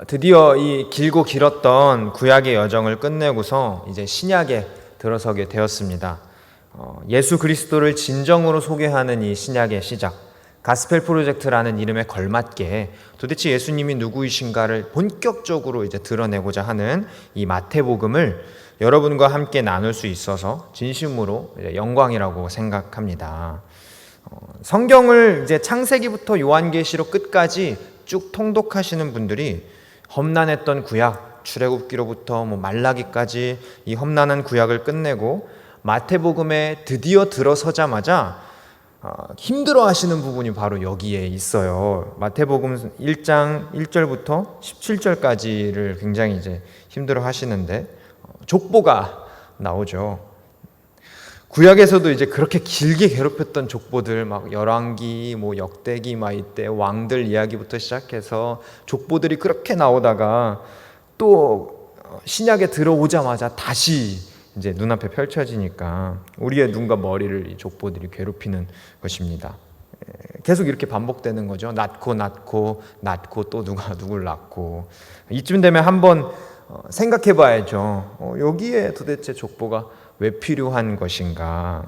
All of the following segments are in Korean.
드디어 이 길고 길었던 구약의 여정을 끝내고서 이제 신약에 들어서게 되었습니다. 예수 그리스도를 진정으로 소개하는 이 신약의 시작, 가스펠 프로젝트라는 이름에 걸맞게 도대체 예수님이 누구이신가를 본격적으로 이제 드러내고자 하는 이 마태복음을 여러분과 함께 나눌 수 있어서 진심으로 영광이라고 생각합니다. 성경을 이제 창세기부터 요한계시록 끝까지 쭉 통독하시는 분들이 험난했던 구약, 출애굽기로부터 말라기까지 이 험난한 구약을 끝내고 마태복음에 드디어 들어서자마자 힘들어하시는 부분이 바로 여기에 있어요. 마태복음 1장 1절부터 17절까지를 굉장히 이제 힘들어하시는데 족보가 나오죠. 구약에서도 이제 그렇게 길게 괴롭혔던 족보들, 막 열왕기, 역대기, 이때 왕들 이야기부터 시작해서 족보들이 그렇게 나오다가 또 신약에 들어오자마자 다시 이제 눈앞에 펼쳐지니까 우리의 눈과 머리를 이 족보들이 괴롭히는 것입니다. 계속 이렇게 반복되는 거죠. 낳고 또 누가 누굴 낳고. 이쯤 되면 한번 생각해 봐야죠. 여기에 도대체 족보가 왜 필요한 것인가?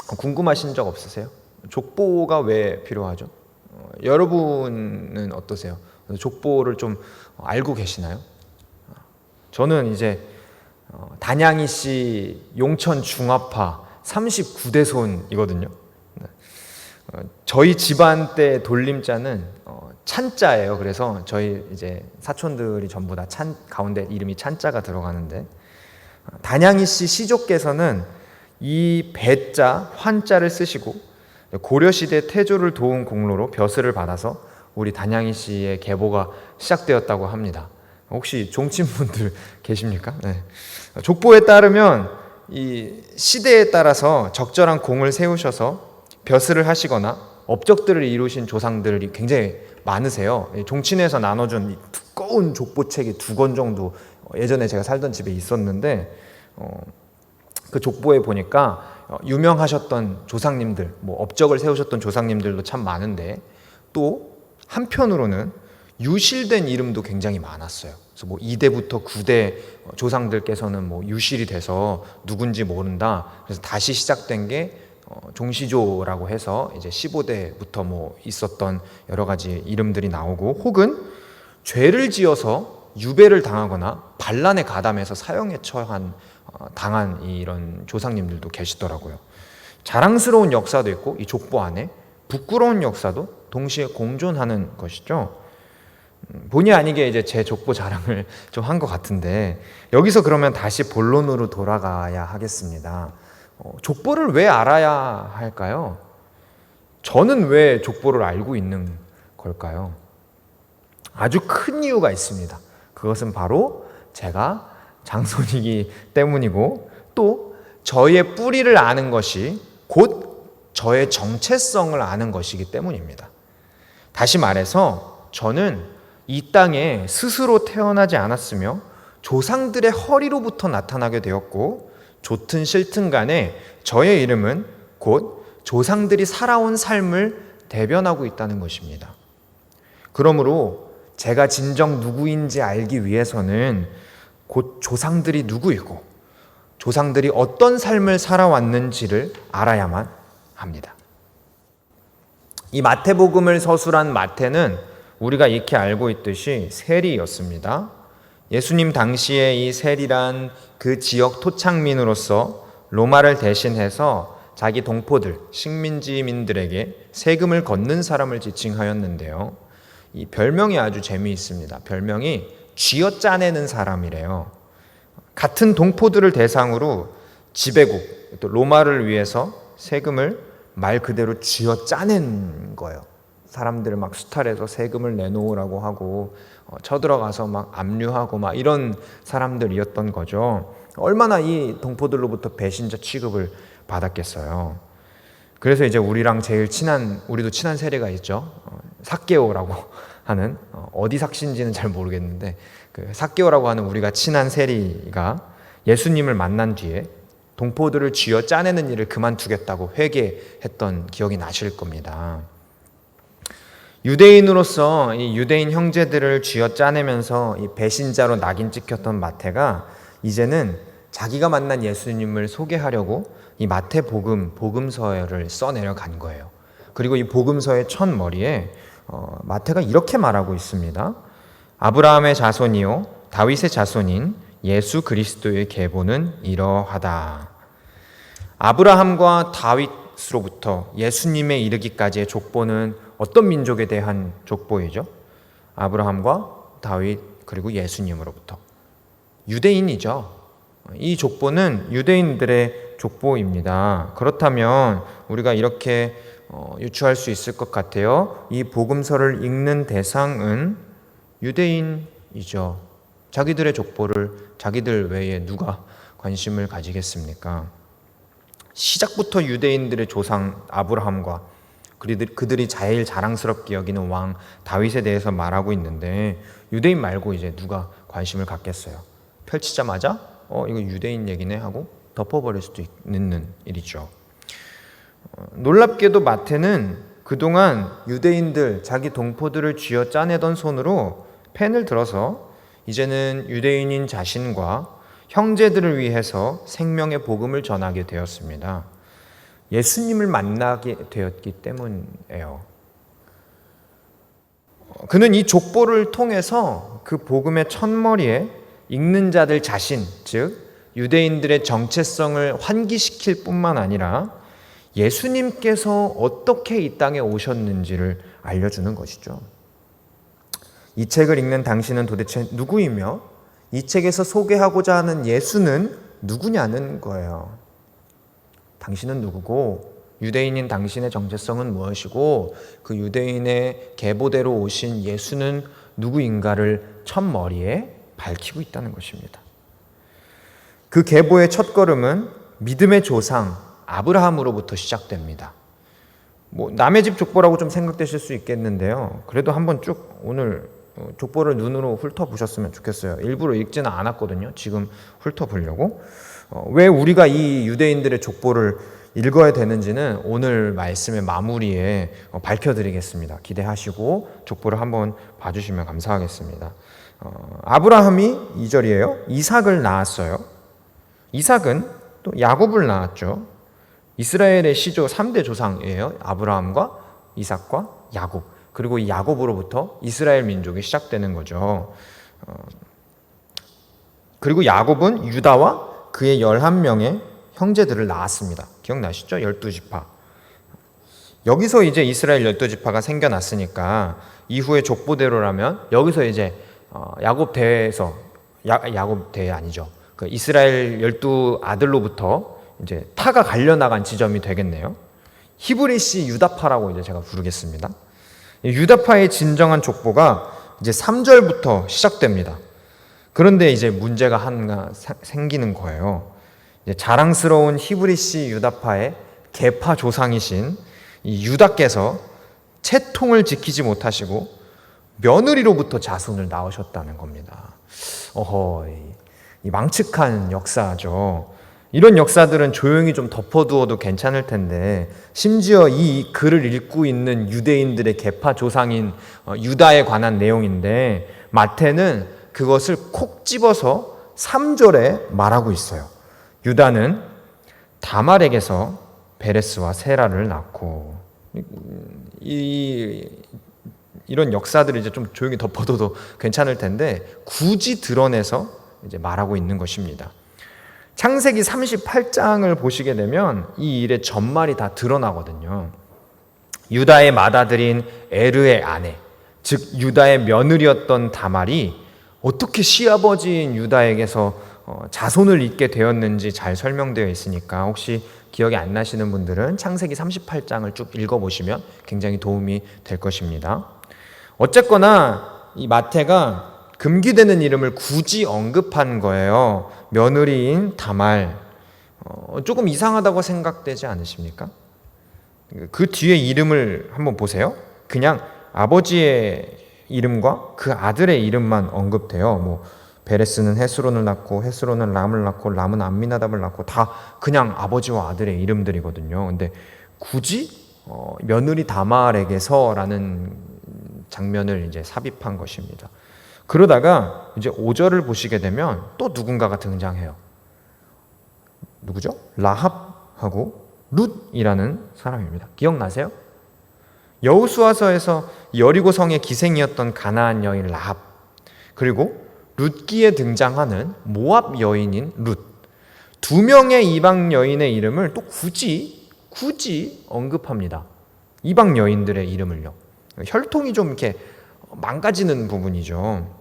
궁금하신 적 없으세요? 족보가 왜 필요하죠? 여러분은 어떠세요? 족보를 좀 알고 계시나요? 저는 이제 단양이시 용천 중화파 39대손이거든요. 저희 집안 때 돌림자는 찬자예요. 그래서 저희 이제 사촌들이 전부 다 가운데 이름이 찬자가 들어가는데, 단양이씨 시족께서는 이 배자, 환자를 쓰시고 고려시대 태조를 도운 공로로 벼슬을 받아서 우리 단양이씨의 계보가 시작되었다고 합니다. 혹시 종친분들 계십니까? 네. 족보에 따르면 이 시대에 따라서 적절한 공을 세우셔서 벼슬을 하시거나 업적들을 이루신 조상들이 굉장히 많으세요. 종친에서 나눠준 이 두꺼운 족보책이 2권 정도 예전에 제가 살던 집에 있었는데, 그 족보에 보니까 유명하셨던 조상님들, 업적을 세우셨던 조상님들도 참 많은데, 또 한편으로는 유실된 이름도 굉장히 많았어요. 그래서 2대부터 9대 조상들께서는 유실이 돼서 누군지 모른다. 그래서 다시 시작된 게 종시조라고 해서 이제 15대부터 있었던 여러 가지 이름들이 나오고, 혹은 죄를 지어서 유배를 당하거나 반란에 가담해서 사형에 당한 이런 조상님들도 계시더라고요. 자랑스러운 역사도 있고 이 족보 안에 부끄러운 역사도 동시에 공존하는 것이죠. 본의 아니게 이제 제 족보 자랑을 좀 한 것 같은데, 여기서 그러면 다시 본론으로 돌아가야 하겠습니다. 족보를 왜 알아야 할까요? 저는 왜 족보를 알고 있는 걸까요? 아주 큰 이유가 있습니다. 그것은 바로 제가 장손이기 때문이고, 또 저의 뿌리를 아는 것이 곧 저의 정체성을 아는 것이기 때문입니다. 다시 말해서 저는 이 땅에 스스로 태어나지 않았으며 조상들의 허리로부터 나타나게 되었고, 좋든 싫든 간에 저의 이름은 곧 조상들이 살아온 삶을 대변하고 있다는 것입니다. 그러므로 제가 진정 누구인지 알기 위해서는 곧 조상들이 누구이고 조상들이 어떤 삶을 살아왔는지를 알아야만 합니다. 이 마태복음을 서술한 마태는 우리가 익히 알고 있듯이 세리였습니다. 예수님 당시에 이 세리란 그 지역 토착민으로서 로마를 대신해서 자기 동포들, 식민지민들에게 세금을 걷는 사람을 지칭하였는데요. 이 별명이 아주 재미있습니다. 별명이 쥐어짜내는 사람이래요. 같은 동포들을 대상으로 지배국, 또 로마를 위해서 세금을 말 그대로 쥐어짜낸 거예요. 사람들을 수탈해서 세금을 내놓으라고 하고 쳐들어가서 압류하고 이런 사람들이었던 거죠. 얼마나 이 동포들로부터 배신자 취급을 받았겠어요. 그래서 이제 우리랑 제일 우리도 친한 세리가 있죠. 삭개오라고 하는, 어디 삭신지는 잘 모르겠는데 그 삭개오라고 하는 우리가 친한 세리가 예수님을 만난 뒤에 동포들을 쥐어 짜내는 일을 그만두겠다고 회개했던 기억이 나실 겁니다. 유대인으로서 이 유대인 형제들을 쥐어 짜내면서 이 배신자로 낙인 찍혔던 마태가 이제는 자기가 만난 예수님을 소개하려고 이 마태복음 복음서를 써내려 간 거예요. 그리고 이 복음서의 첫 머리에 마태가 이렇게 말하고 있습니다. 아브라함의 자손이요 다윗의 자손인 예수 그리스도의 계보는 이러하다. 아브라함과 다윗으로부터 예수님에 이르기까지의 족보는 어떤 민족에 대한 족보이죠? 아브라함과 다윗 그리고 예수님으로부터 유대인이죠. 이 족보는 유대인들의 족보입니다. 그렇다면 우리가 이렇게 유추할 수 있을 것 같아요. 이 복음서를 읽는 대상은 유대인이죠. 자기들의 족보를 자기들 외에 누가 관심을 가지겠습니까? 시작부터 유대인들의 조상 아브라함과 그들이 제일 자랑스럽게 여기는 왕 다윗에 대해서 말하고 있는데 유대인 말고 이제 누가 관심을 갖겠어요? 펼치자마자 이거 유대인 얘기네 하고 덮어버릴 수도 있는 일이죠. 놀랍게도 마태는 그동안 유대인들 자기 동포들을 쥐어 짜내던 손으로 펜을 들어서 이제는 유대인인 자신과 형제들을 위해서 생명의 복음을 전하게 되었습니다. 예수님을 만나게 되었기 때문이에요. 그는 이 족보를 통해서 그 복음의 첫머리에 읽는 자들 자신, 즉 유대인들의 정체성을 환기시킬 뿐만 아니라 예수님께서 어떻게 이 땅에 오셨는지를 알려주는 것이죠. 이 책을 읽는 당신은 도대체 누구이며 이 책에서 소개하고자 하는 예수는 누구냐는 거예요. 당신은 누구고 유대인인 당신의 정체성은 무엇이고 그 유대인의 계보대로 오신 예수는 누구인가를 첫머리에 밝히고 있다는 것입니다. 그 계보의 첫걸음은 믿음의 조상 아브라함으로부터 시작됩니다. 남의 집 족보라고 좀 생각되실 수 있겠는데요. 그래도 한번 쭉 오늘 족보를 눈으로 훑어보셨으면 좋겠어요. 일부러 읽지는 않았거든요. 지금 훑어보려고. 왜 우리가 이 유대인들의 족보를 읽어야 되는지는 오늘 말씀의 마무리에 밝혀드리겠습니다. 기대하시고 족보를 한번 봐주시면 감사하겠습니다. 아브라함이 2절이에요. 이삭을 낳았어요. 이삭은 또 야곱을 낳았죠. 이스라엘의 시조 3대 조상이에요. 아브라함과 이삭과 야곱. 그리고 이 야곱으로부터 이스라엘 민족이 시작되는 거죠. 그리고 야곱은 유다와 그의 11명의 형제들을 낳았습니다. 기억나시죠? 12지파. 여기서 이제 이스라엘 12지파가 생겨났으니까 이후의 족보대로라면 여기서 이제 야곱 대에서 야곱 대 아니죠. 그 이스라엘 12아들로부터 이제 타가 갈려나간 지점이 되겠네요. 히브리시 유다파라고 이제 제가 부르겠습니다. 유다파의 진정한 족보가 이제 3절부터 시작됩니다. 그런데 이제 문제가 하나 생기는 거예요. 이제 자랑스러운 히브리시 유다파의 계파 조상이신 이 유다께서 채통을 지키지 못하시고 며느리로부터 자손을 낳으셨다는 겁니다. 이 망측한 역사죠. 이런 역사들은 조용히 좀 덮어두어도 괜찮을 텐데 심지어 이 글을 읽고 있는 유대인들의 계파 조상인 유다에 관한 내용인데 마태는 그것을 콕 집어서 3절에 말하고 있어요. 유다는 다말에게서 베레스와 세라를 낳고 이런 역사들을 이제 좀 조용히 덮어둬도 괜찮을 텐데 굳이 드러내서 이제 말하고 있는 것입니다. 창세기 38장을 보시게 되면 이 일의 전말이 다 드러나거든요. 유다의 맏아들인 에르의 아내, 즉 유다의 며느리였던 다말이 어떻게 시아버지인 유다에게서 자손을 잇게 되었는지 잘 설명되어 있으니까 혹시 기억이 안 나시는 분들은 창세기 38장을 쭉 읽어보시면 굉장히 도움이 될 것입니다. 어쨌거나 이 마태가 금기되는 이름을 굳이 언급한 거예요. 며느리인 다말. 조금 이상하다고 생각되지 않으십니까? 그 뒤에 이름을 한번 보세요. 그냥 아버지의 이름과 그 아들의 이름만 언급돼요. 베레스는 헤스론을 낳고 헤스론은 람을 낳고 람은 암미나답을 낳고 다 그냥 아버지와 아들의 이름들이거든요. 근데 굳이 며느리 다말에게서라는 장면을 이제 삽입한 것입니다. 그러다가 이제 5절을 보시게 되면 또 누군가가 등장해요. 누구죠? 라합하고 룻이라는 사람입니다. 기억나세요? 여호수아서에서 여리고 성의 기생이었던 가나안 여인 라합, 그리고 룻기에 등장하는 모압 여인인 룻, 두 명의 이방 여인의 이름을 또 굳이 언급합니다. 이방 여인들의 이름을요. 혈통이 좀 이렇게 망가지는 부분이죠.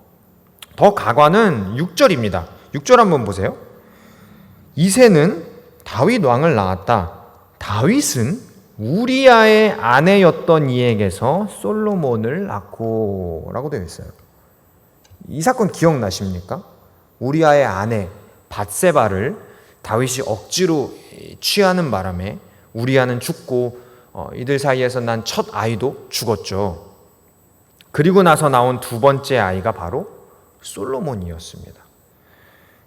더 가관은 6절입니다. 6절 한번 보세요. 이새는 다윗 왕을 낳았다. 다윗은 우리아의 아내였던 이에게서 솔로몬을 낳고 라고 되어 있어요. 이 사건 기억나십니까? 우리아의 아내 밧세바를 다윗이 억지로 취하는 바람에 우리아는 죽고 이들 사이에서 난 첫 아이도 죽었죠. 그리고 나서 나온 두 번째 아이가 바로 솔로몬이었습니다.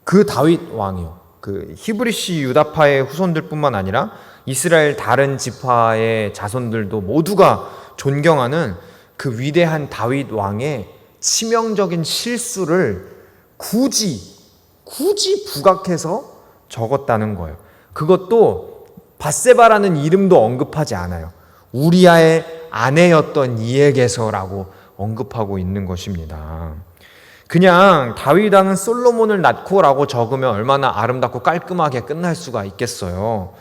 그 다윗 왕이요, 그 히브리시 유다파의 후손들뿐만 아니라 이스라엘 다른 지파의 자손들도 모두가 존경하는 그 위대한 다윗 왕의 치명적인 실수를 굳이 부각해서 적었다는 거예요. 그것도 밧세바라는 이름도 언급하지 않아요. 우리아의 아내였던 이에게서라고 언급하고 있는 것입니다. 그냥 다윗 왕은 솔로몬을 낳고라고 적으면 얼마나 아름답고 깔끔하게 끝날 수가 있겠어요.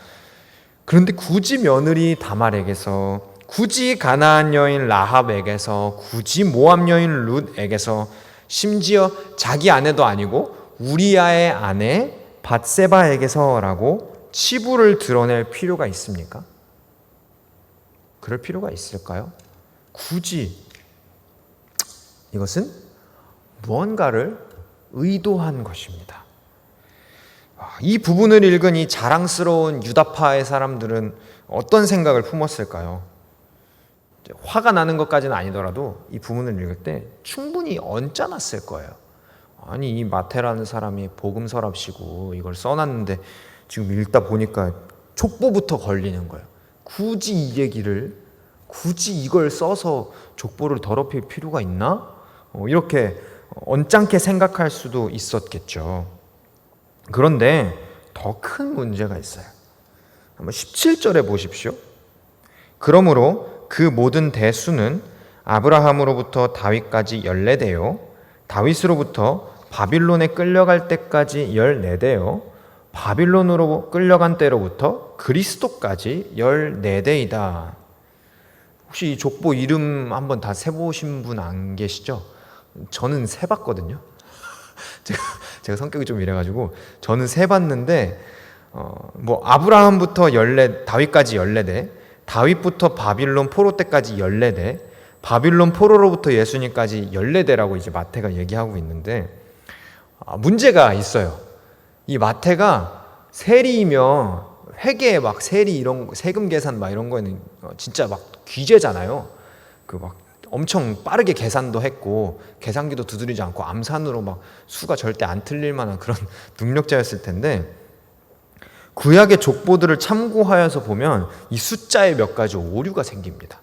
그런데 굳이 며느리 다말에게서, 굳이 가나안 여인 라합에게서, 굳이 모압 여인 룻에게서, 심지어 자기 아내도 아니고 우리아의 아내 밧세바에게서라고 치부를 드러낼 필요가 있습니까? 그럴 필요가 있을까요? 굳이. 이것은 무언가를 의도한 것입니다. 이 부분을 읽은 이 자랑스러운 유다파의 사람들은 어떤 생각을 품었을까요? 화가 나는 것까지는 아니더라도 이 부분을 읽을 때 충분히 언짢았을 거예요. 아니, 이 마태라는 사람이 복음서랍시고 이걸 써놨는데 지금 읽다 보니까 족보부터 걸리는 거예요. 굳이 이 얘기를, 굳이 이걸 써서 족보를 더럽힐 필요가 있나? 이렇게 언짢게 생각할 수도 있었겠죠. 그런데 더 큰 문제가 있어요. 한번 17절에 보십시오. 그러므로 그 모든 대수는 아브라함으로부터 다윗까지 14대요, 다윗으로부터 바빌론에 끌려갈 때까지 14대요, 바빌론으로 끌려간 때로부터 그리스도까지 14대이다. 혹시 이 족보 이름 한번 다 세보신 분 안 계시죠? 저는 세봤거든요. 제가 성격이 좀 이래가지고 저는 세봤는데 아브라함부터 다윗까지 14대, 다윗부터 바빌론 포로 때까지 14대, 바빌론 포로로부터 예수님까지 14대라고 이제 마태가 얘기하고 있는데 문제가 있어요. 이 마태가 세리이면 회계 막 세리 이런 세금 계산 막 이런 거는 진짜 막 귀재잖아요. 그 막 엄청 빠르게 계산도 했고 계산기도 두드리지 않고 암산으로 막 수가 절대 안 틀릴 만한 그런 능력자였을 텐데, 구약의 족보들을 참고하여서 보면 이 숫자에 몇 가지 오류가 생깁니다.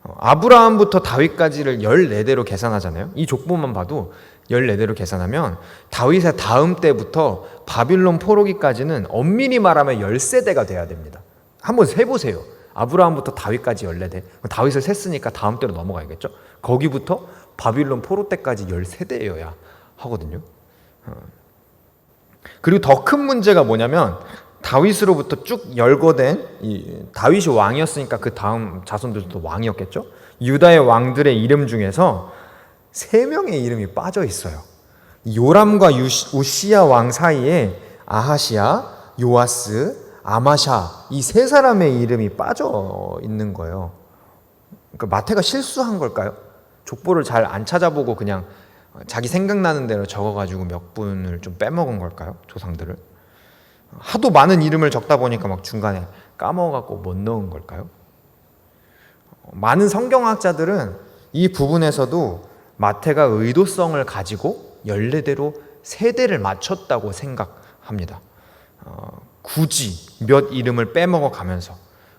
아브라함부터 다윗까지를 14대로 계산하잖아요. 이 족보만 봐도 14대로 계산하면 다윗의 다음 때부터 바빌론 포로기까지는 엄밀히 말하면 10세대가 돼야 됩니다. 한번 세보세요. 아브라함부터 다윗까지 14대. 다윗을 셌으니까 다음 때로 넘어가야겠죠. 거기부터 바빌론 포로 때까지 13대여야 하거든요. 그리고 더 큰 문제가 뭐냐면 다윗으로부터 쭉 열거된, 다윗이 왕이었으니까 그 다음 자손들도 왕이었겠죠. 유다의 왕들의 이름 중에서 3명의 이름이 빠져 있어요. 요람과 우시야 왕 사이에 아하시야, 요아스, 아마샤, 이 3사람의 이름이 빠져 있는 거예요. 그러니까 마태가 실수한 걸까요? 족보를 잘 안 찾아보고 그냥 자기 생각나는 대로 적어가지고 몇 분을 좀 빼먹은 걸까요? 조상들을. 하도 많은 이름을 적다 보니까 막 중간에 까먹어갖고 못 넣은 걸까요? 많은 성경학자들은 이 부분에서도 마태가 의도성을 가지고 14대로 세대를 맞췄다고 생각합니다. 굳이 몇 이름을 빼먹어 가면서,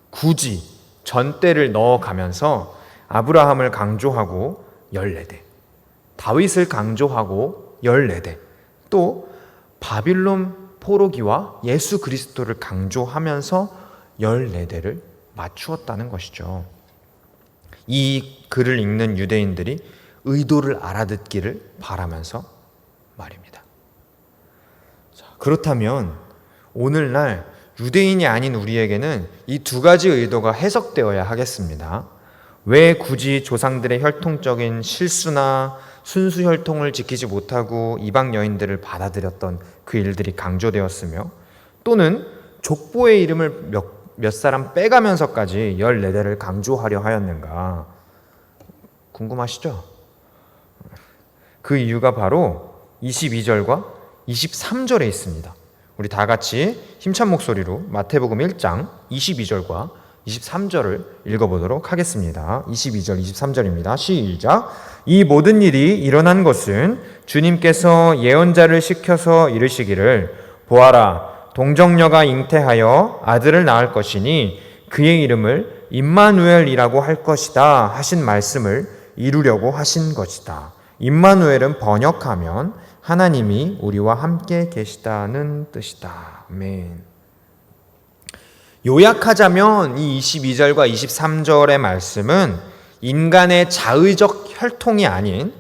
굳이 전대를 넣어 가면서 아브라함을 강조하고 14대, 다윗을 강조하고 14대, 또 바빌론 포로기와 예수 그리스도를 강조하면서 14대를 맞추었다는 것이죠. 이 글을 읽는 유대인들이 의도를 알아듣기를 바라면서 말입니다. 자, 그렇다면 오늘날 유대인이 아닌 우리에게는 이 두 가지 의도가 해석되어야 하겠습니다. 왜 굳이 조상들의 혈통적인 실수나 순수 혈통을 지키지 못하고 이방 여인들을 받아들였던 그 일들이 강조되었으며, 또는 족보의 이름을 몇 사람 빼가면서까지 14대를 강조하려 하였는가 궁금하시죠? 그 이유가 바로 22절과 23절에 있습니다. 우리 다 같이 힘찬 목소리로 마태복음 1장 22절과 23절을 읽어보도록 하겠습니다. 22절, 23절입니다. 시작. 이 모든 일이 일어난 것은 주님께서 예언자를 시켜서 이르시기를, 보아라, 동정녀가 잉태하여 아들을 낳을 것이니 그의 이름을 임마누엘이라고 할 것이다 하신 말씀을 이루려고 하신 것이다. 임마누엘은 번역하면 하나님이 우리와 함께 계시다는 뜻이다. 아멘. 요약하자면 이 22절과 23절의 말씀은 인간의 자의적 혈통이 아닌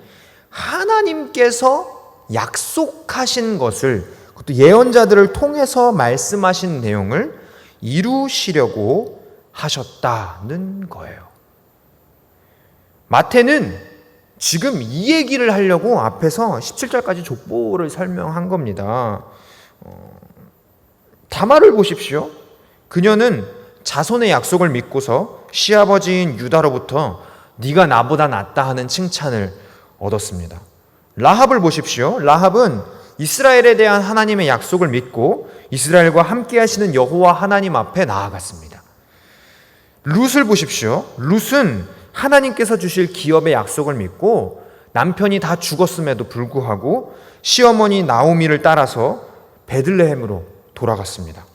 하나님께서 약속하신 것을, 그것도 예언자들을 통해서 말씀하신 내용을 이루시려고 하셨다는 거예요. 마태는 지금 이 얘기를 하려고 앞에서 17절까지 족보를 설명한 겁니다. 다말을 보십시오. 그녀는 자손의 약속을 믿고서 시아버지인 유다로부터 네가 나보다 낫다 하는 칭찬을 얻었습니다. 라합을 보십시오. 라합은 이스라엘에 대한 하나님의 약속을 믿고 이스라엘과 함께 하시는 여호와 하나님 앞에 나아갔습니다. 룻을 보십시오. 룻은 하나님께서 주실 기업의 약속을 믿고 남편이 다 죽었음에도 불구하고 시어머니 나오미를 따라서 베들레헴으로 돌아갔습니다.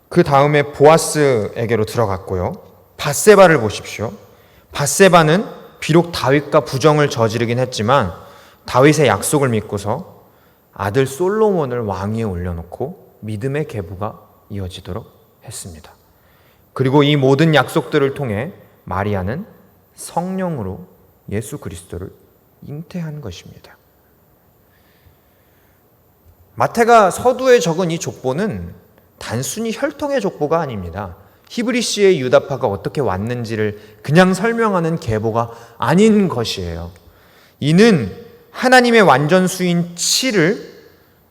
그 다음에 보아스에게로 들어갔고요. 밧세바를 보십시오. 밧세바는 비록 다윗과 부정을 저지르긴 했지만 다윗의 약속을 믿고서 아들 솔로몬을 왕위에 올려놓고 믿음의 계보가 이어지도록 했습니다. 그리고 이 모든 약속들을 통해 마리아는 성령으로 예수 그리스도를 잉태한 것입니다. 마태가 서두에 적은 이 족보는 단순히 혈통의 족보가 아닙니다. 히브리시의 유다파가 어떻게 왔는지를 그냥 설명하는 계보가 아닌 것이에요. 이는 하나님의 완전수인 7을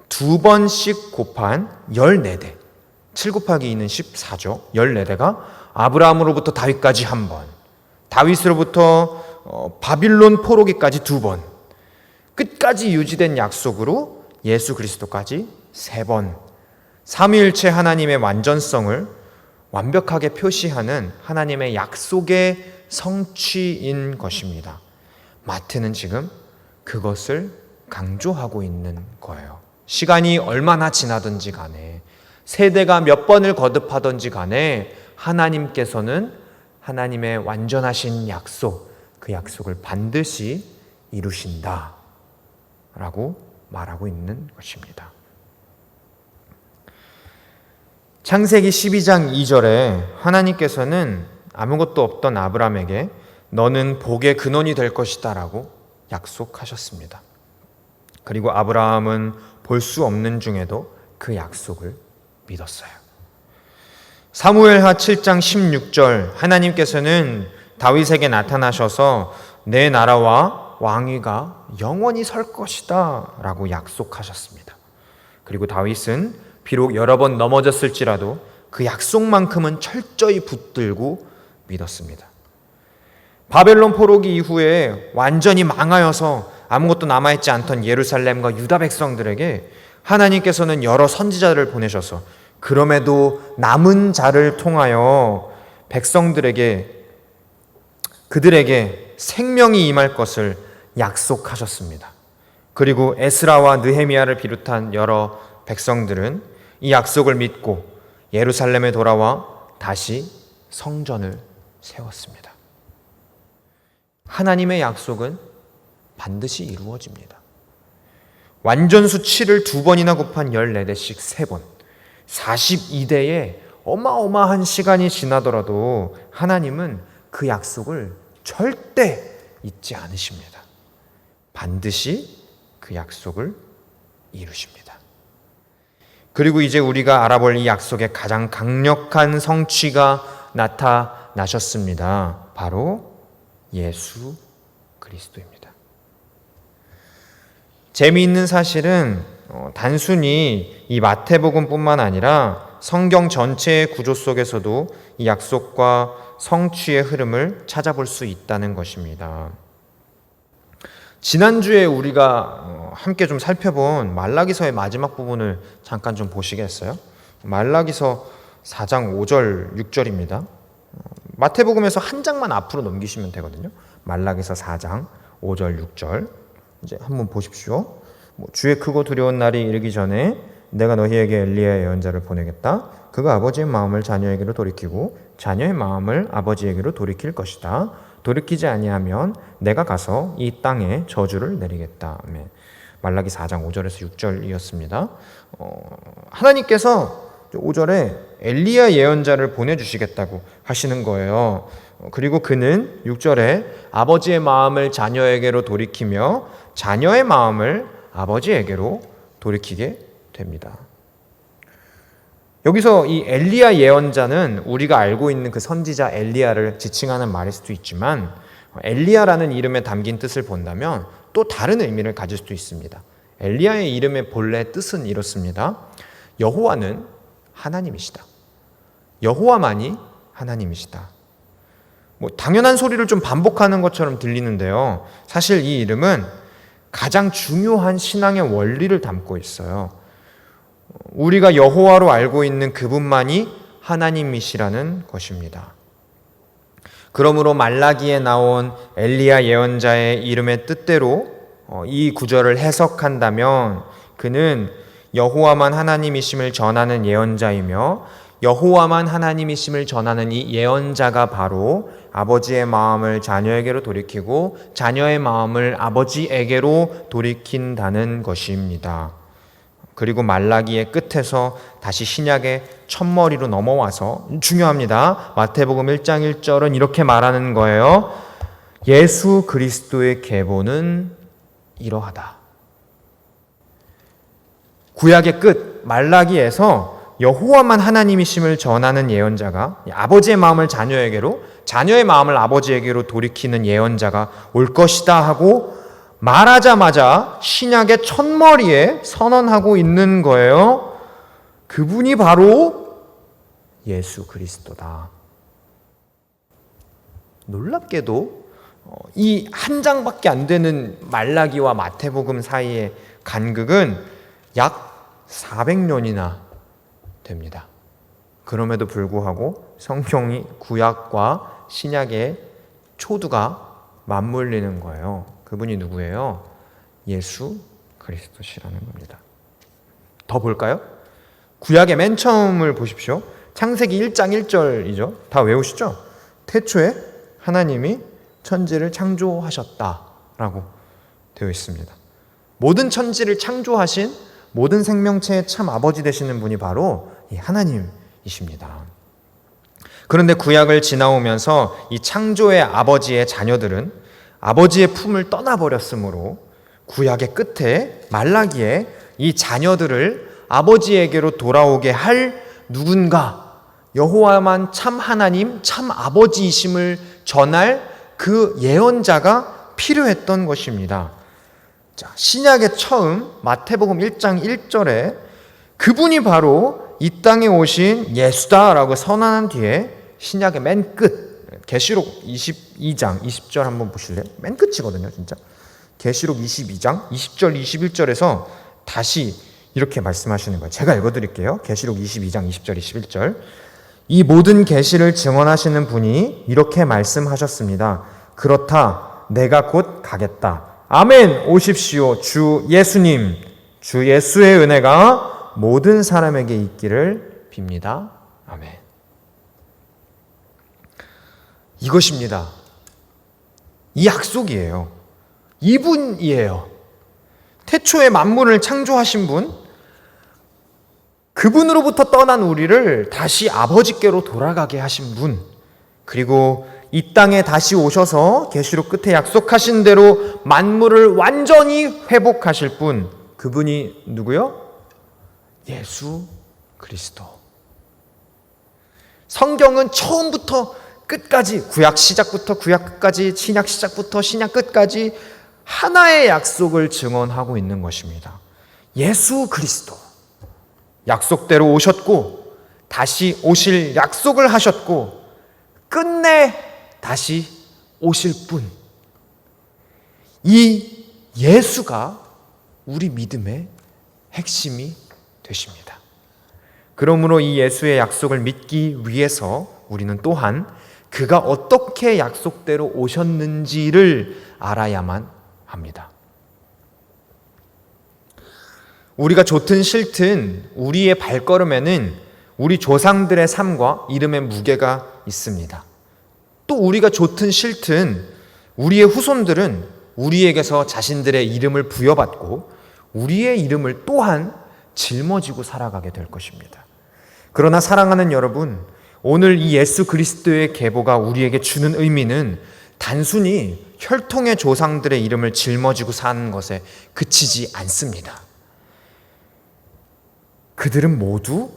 두 번씩 곱한 14대, 7 곱하기 2는 14죠. 14대가 아브라함으로부터 다윗까지 한 번, 다윗으로부터 바빌론 포로기까지 2번, 끝까지 유지된 약속으로 예수 그리스도까지 3번, 삼위일체 하나님의 완전성을 완벽하게 표시하는 하나님의 약속의 성취인 것입니다. 마태는 지금 그것을 강조하고 있는 거예요. 시간이 얼마나 지나든지 간에, 세대가 몇 번을 거듭하든지 간에 하나님께서는 하나님의 완전하신 약속, 그 약속을 반드시 이루신다 라고 말하고 있는 것입니다. 창세기 12장 2절에 하나님께서는 아무것도 없던 아브라함에게 너는 복의 근원이 될 것이다 라고 약속하셨습니다. 그리고 아브라함은 볼 수 없는 중에도 그 약속을 믿었어요. 사무엘하 7장 16절 하나님께서는 다윗에게 나타나셔서 내 나라와 왕위가 영원히 설 것이다 라고 약속하셨습니다. 그리고 다윗은 비록 여러 번 넘어졌을지라도 그 약속만큼은 철저히 붙들고 믿었습니다. 바벨론 포로기 이후에 완전히 망하여서 아무것도 남아있지 않던 예루살렘과 유다 백성들에게 하나님께서는 여러 선지자를 보내셔서 그럼에도 남은 자를 통하여 그들에게 생명이 임할 것을 약속하셨습니다. 그리고 에스라와 느헤미야를 비롯한 여러 백성들은 이 약속을 믿고 예루살렘에 돌아와 다시 성전을 세웠습니다. 하나님의 약속은 반드시 이루어집니다. 완전수 7을 2번이나 곱한 14대씩 3번, 42대에 어마어마한 시간이 지나더라도 하나님은 그 약속을 절대 잊지 않으십니다. 반드시 그 약속을 이루십니다. 그리고 이제 우리가 알아볼 이 약속의 가장 강력한 성취가 나타나셨습니다. 바로 예수 그리스도입니다. 재미있는 사실은 단순히 이 마태복음뿐만 아니라 성경 전체의 구조 속에서도 이 약속과 성취의 흐름을 찾아볼 수 있다는 것입니다. 지난주에 우리가 함께 좀 살펴본 말라기서의 마지막 부분을 잠깐 좀 보시겠어요? 말라기서 4장 5절, 6절입니다. 마태복음에서 한 장만 앞으로 넘기시면 되거든요. 말라기서 4장 5절, 6절. 이제 한번 보십시오. 주의 크고 두려운 날이 이르기 전에 내가 너희에게 엘리야의 예언자를 보내겠다. 그가 아버지의 마음을 자녀에게로 돌이키고 자녀의 마음을 아버지에게로 돌이킬 것이다. 돌이키지 아니하면 내가 가서 이 땅에 저주를 내리겠다. 아멘. 말라기 4장 5절에서 6절이었습니다. 하나님께서 5절에 엘리야 예언자를 보내주시겠다고 하시는 거예요. 그리고 그는 6절에 아버지의 마음을 자녀에게로 돌이키며 자녀의 마음을 아버지에게로 돌이키게 됩니다. 여기서 이 엘리야 예언자는 우리가 알고 있는 그 선지자 엘리야를 지칭하는 말일 수도 있지만 엘리야라는 이름에 담긴 뜻을 본다면 또 다른 의미를 가질 수도 있습니다. 엘리야의 이름의 본래 뜻은 이렇습니다. 여호와는 하나님이시다. 여호와만이 하나님이시다. 당연한 소리를 좀 반복하는 것처럼 들리는데요. 사실 이 이름은 가장 중요한 신앙의 원리를 담고 있어요. 우리가 여호와로 알고 있는 그분만이 하나님이시라는 것입니다. 그러므로 말라기에 나온 엘리야 예언자의 이름의 뜻대로 이 구절을 해석한다면 그는 여호와만 하나님이심을 전하는 예언자이며 여호와만 하나님이심을 전하는 이 예언자가 바로 아버지의 마음을 자녀에게로 돌이키고 자녀의 마음을 아버지에게로 돌이킨다는 것입니다. 그리고 말라기의 끝에서 다시 신약의 첫머리로 넘어와서 중요합니다. 마태복음 1장 1절은 이렇게 말하는 거예요. 예수 그리스도의 계보는 이러하다. 구약의 끝 말라기에서 여호와만 하나님이심을 전하는 예언자가 아버지의 마음을 자녀에게로 자녀의 마음을 아버지에게로 돌이키는 예언자가 올 것이다 하고 말하자마자 신약의 첫머리에 선언하고 있는 거예요. 그분이 바로 예수 그리스도다. 놀랍게도 이 한 장밖에 안 되는 말라기와 마태복음 사이의 간극은 약 400년이나 됩니다. 그럼에도 불구하고 성경이 구약과 신약의 초두가 맞물리는 거예요. 그분이 누구예요? 예수 그리스도시라는 겁니다. 더 볼까요? 구약의 맨 처음을 보십시오. 창세기 1장 1절이죠. 다 외우시죠? 태초에 하나님이 천지를 창조하셨다라고 되어 있습니다. 모든 천지를 창조하신 모든 생명체의 참 아버지 되시는 분이 바로 이 하나님이십니다. 그런데 구약을 지나오면서 이 창조의 아버지의 자녀들은 아버지의 품을 떠나버렸으므로 구약의 끝에 말라기에 이 자녀들을 아버지에게로 돌아오게 할 누군가 여호와만 참 하나님, 참 아버지이심을 전할 그 예언자가 필요했던 것입니다. 자, 신약의 처음 마태복음 1장 1절에 그분이 바로 이 땅에 오신 예수다라고 선언한 뒤에 신약의 맨 끝 계시록 22장 20절 한번 보실래요? 맨 끝이거든요, 진짜. 계시록 22장 20절 21절에서 다시 이렇게 말씀하시는 거예요. 제가 읽어드릴게요. 계시록 22장 20절 21절. 이 모든 계시를 증언하시는 분이 이렇게 말씀하셨습니다. 그렇다, 내가 곧 가겠다. 아멘. 오십시오. 주 예수님, 주 예수의 은혜가 모든 사람에게 있기를 빕니다. 아멘. 이것입니다. 이 약속이에요. 이분이에요. 태초에 만물을 창조하신 분, 그분으로부터 떠난 우리를 다시 아버지께로 돌아가게 하신 분, 그리고 이 땅에 다시 오셔서 계시록 끝에 약속하신 대로 만물을 완전히 회복하실 분, 그분이 누구요? 예수 그리스도. 성경은 처음부터 끝까지, 구약 시작부터 구약 끝까지, 신약 시작부터 신약 끝까지 하나의 약속을 증언하고 있는 것입니다. 예수 그리스도. 약속대로 오셨고 다시 오실 약속을 하셨고 끝내 다시 오실 분. 이 예수가 우리 믿음의 핵심이 되십니다. 그러므로 이 예수의 약속을 믿기 위해서 우리는 또한 그가 어떻게 약속대로 오셨는지를 알아야만 합니다. 우리가 좋든 싫든 우리의 발걸음에는 우리 조상들의 삶과 이름의 무게가 있습니다. 또 우리가 좋든 싫든 우리의 후손들은 우리에게서 자신들의 이름을 부여받고 우리의 이름을 또한 짊어지고 살아가게 될 것입니다. 그러나 사랑하는 여러분, 오늘 이 예수 그리스도의 계보가 우리에게 주는 의미는 단순히 혈통의 조상들의 이름을 짊어지고 사는 것에 그치지 않습니다. 그들은 모두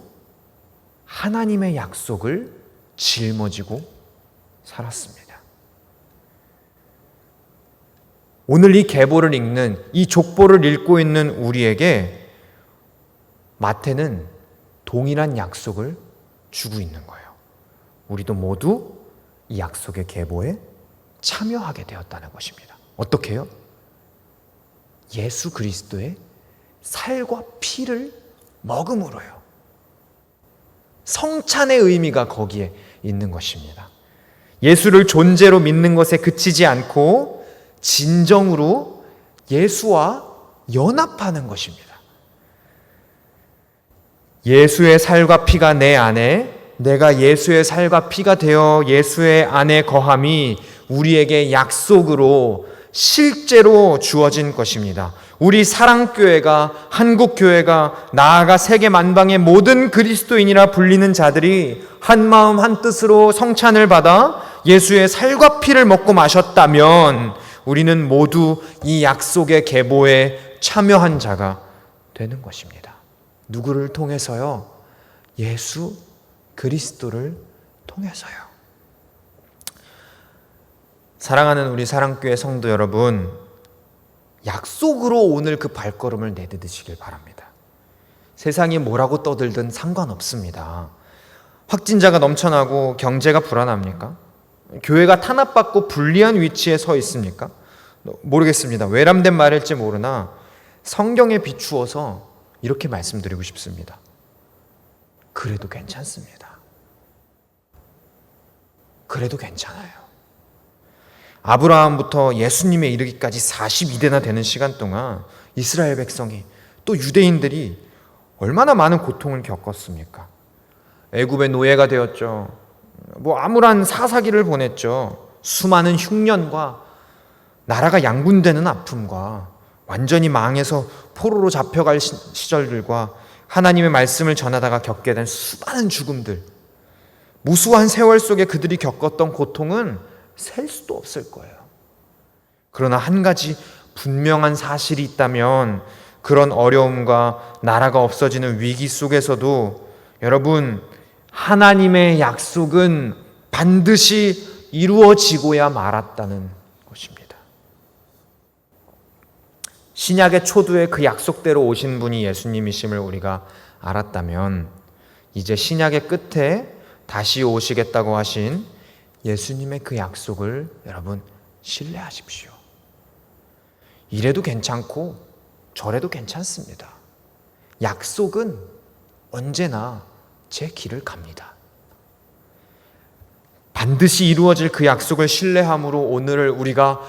하나님의 약속을 짊어지고 살았습니다. 오늘 이 계보를 읽는, 이 족보를 읽고 있는 우리에게 마태는 동일한 약속을 주고 있는 거예요. 우리도 모두 이 약속의 계보에 참여하게 되었다는 것입니다. 어떻게 해요? 예수 그리스도의 살과 피를 먹음으로요. 성찬의 의미가 거기에 있는 것입니다. 예수를 존재로 믿는 것에 그치지 않고 진정으로 예수와 연합하는 것입니다. 예수의 살과 피가 내 안에, 내가 예수의 살과 피가 되어 예수의 안에 거함이 우리에게 약속으로 실제로 주어진 것입니다. 우리 사랑교회가, 한국교회가, 나아가 세계 만방의 모든 그리스도인이라 불리는 자들이 한마음 한뜻으로 성찬을 받아 예수의 살과 피를 먹고 마셨다면 우리는 모두 이 약속의 계보에 참여한 자가 되는 것입니다. 누구를 통해서요? 예수 그리스도를 통해서요. 사랑하는 우리 사랑교회 성도 여러분, 약속으로 오늘 그 발걸음을 내딛으시길 바랍니다. 세상이 뭐라고 떠들든 상관없습니다. 확진자가 넘쳐나고 경제가 불안합니까? 교회가 탄압받고 불리한 위치에 서 있습니까? 모르겠습니다. 외람된 말일지 모르나 성경에 비추어서 이렇게 말씀드리고 싶습니다. 그래도 괜찮습니다. 그래도 괜찮아요. 아브라함부터 예수님에 이르기까지 42대나 되는 시간 동안 이스라엘 백성이, 또 유대인들이 얼마나 많은 고통을 겪었습니까? 애굽의 노예가 되었죠. 암울한 사사기를 보냈죠. 수많은 흉년과 나라가 양분되는 아픔과 완전히 망해서 포로로 잡혀갈 시절들과 하나님의 말씀을 전하다가 겪게 된 수많은 죽음들, 무수한 세월 속에 그들이 겪었던 고통은 셀 수도 없을 거예요. 그러나 한 가지 분명한 사실이 있다면 그런 어려움과 나라가 없어지는 위기 속에서도 여러분, 하나님의 약속은 반드시 이루어지고야 말았다는 것입니다. 신약의 초두에 그 약속대로 오신 분이 예수님이심을 우리가 알았다면 이제 신약의 끝에 다시 오시겠다고 하신 예수님의 그 약속을 여러분 신뢰하십시오. 이래도 괜찮고 저래도 괜찮습니다. 약속은 언제나 제 길을 갑니다. 반드시 이루어질 그 약속을 신뢰함으로 오늘을 우리가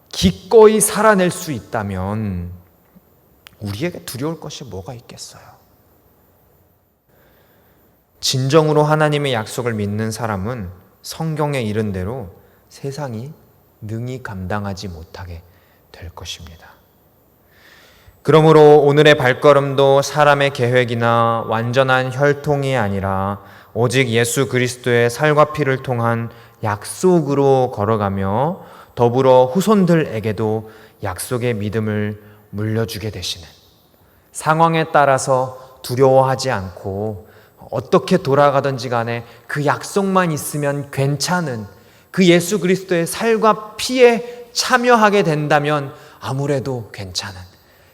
기꺼이 살아낼 수 있다면 우리에게 두려울 것이 뭐가 있겠어요? 진정으로 하나님의 약속을 믿는 사람은 성경에 이른 대로 세상이 능히 감당하지 못하게 될 것입니다. 그러므로 오늘의 발걸음도 사람의 계획이나 완전한 혈통이 아니라 오직 예수 그리스도의 살과 피를 통한 약속으로 걸어가며 더불어 후손들에게도 약속의 믿음을 물려주게 되시는, 상황에 따라서 두려워하지 않고 어떻게 돌아가든지 간에 그 약속만 있으면 괜찮은 그 예수 그리스도의 살과 피에 참여하게 된다면 아무래도 괜찮은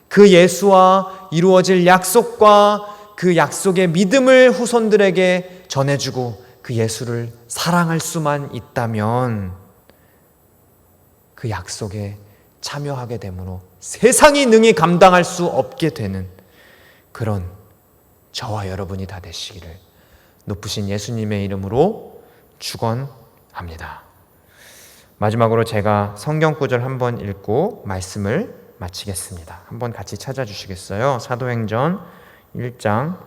그 예수와 이루어질 약속과 그 약속의 믿음을 후손들에게 전해주고 그 예수를 사랑할 수만 있다면 그 약속에 참여하게 되므로 세상이 능히 감당할 수 없게 되는 그런 저와 여러분이 다 되시기를 높으신 예수님의 이름으로 축원합니다. 마지막으로 제가 성경 구절 한번 읽고 말씀을 마치겠습니다. 한번 같이 찾아주시겠어요? 사도행전 1장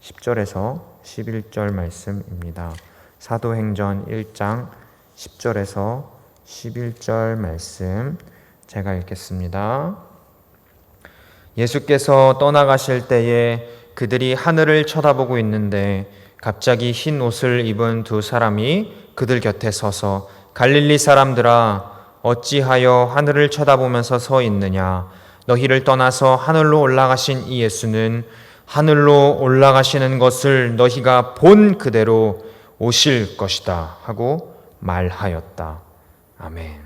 10절에서 11절 말씀입니다. 사도행전 1장 10절에서 11절 말씀 제가 읽겠습니다. 예수께서 떠나가실 때에 그들이 하늘을 쳐다보고 있는데 갑자기 흰 옷을 입은 두 사람이 그들 곁에 서서 갈릴리 사람들아 어찌하여 하늘을 쳐다보면서 서 있느냐? 너희를 떠나서 하늘로 올라가신 이 예수는 하늘로 올라가시는 것을 너희가 본 그대로 오실 것이다 하고 말하였다. 아멘.